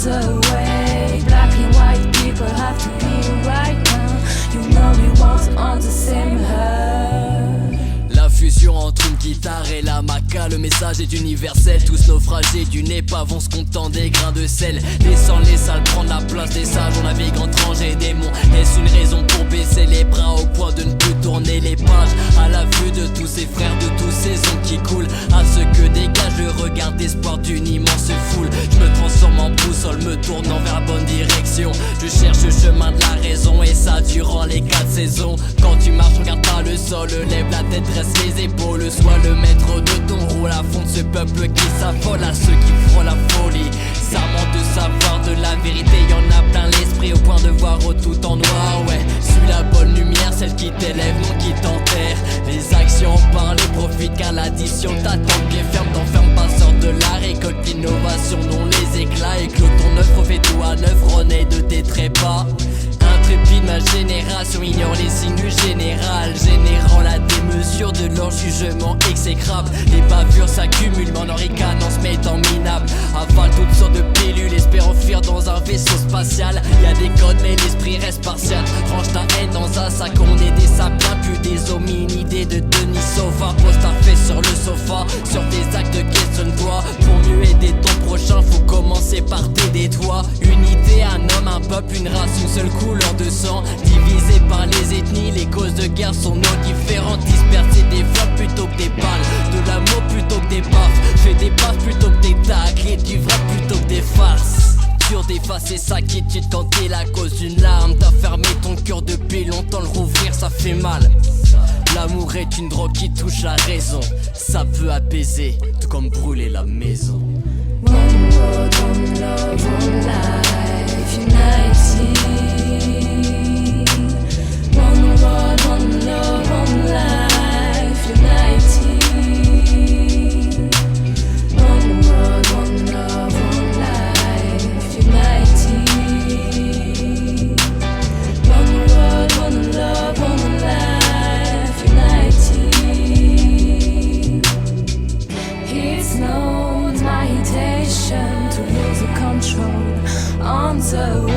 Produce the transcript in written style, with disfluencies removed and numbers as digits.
the way. Black and white people have to be right now. You know we walk on the same earth. La fusion entre une guitare et la maca, le message est universel. Tous naufragés d'une épave, on se content des grains de sel. Laissant les salles prendre la place des sages, on navigue entre anges et démons. Est-ce une raison pour baisser les bras au point de ne plus tourner les pages? À la vue de tous ces frères, de tous ces sons qui coulent, à ce que dégage le regard d'espoir d'une immense foule. Je me transforme en boussole, me tournant vers la bonne direction. Je cherche le chemin de la raison, et ça durant les 4 saisons. Quand tu marches, regarde pas le sol, lève la tête, dresse les épaules. Sois le maître de ton rôle, à fond de ce peuple qui s'affole. À ceux qui feront la folie, serment de savoir de la vérité, y'en a plein l'esprit au point de voir au tout en noir. Ouais, suis la bonne lumière, celle qui t'élève, non qui t'enterre. Les actions parlent et profitent car l'addition t'attend. Bien ferme, t'enferme pas, sort de la récolte. L'innovation, non les éclats, éclot ton œuf, refais tout à neuf, renaît de tes trépas. Intrépide, ma génération ignore les signes du général, générant la démesure de leur jugement exécrable. Les bavures s'accumulent, mais en ricanant se mettant minable. Avale toutes sortes de pilules, espérant fuir dans un vaisseau spatial. Y'a des codes, mais l'esprit reste partial. Range ta haine dans un sac, on est des sapiens, plus des hominidés de Denis Sauvin. Pose ta fesse sur le sofa, sur tes actes questionne-toi. Pour mieux aider ton prochain, faut commencer par t'aider toi. Unité, un homme, un peuple, une race, une seule couleur de sang. Divisé par les ethnies, les causes de guerre sont nos différentes. Disperser des flottes plutôt que des balles, de l'amour plutôt que des baffes. Fais des baffes plutôt que des tacles, et du vrai plutôt que des farces. Dur d'effacer sa quiétude quand t'es la cause d'une larme. T'as fermé ton cœur depuis longtemps, le rouvrir ça fait mal. L'amour est une drogue qui touche la raison. Ça peut apaiser, tout comme brûler la maison. One world, one love, one life, united. One world, one love, one life, united. One world, one love, one life, united. One world, one love, one life, united. It's no meditation to lose the control on the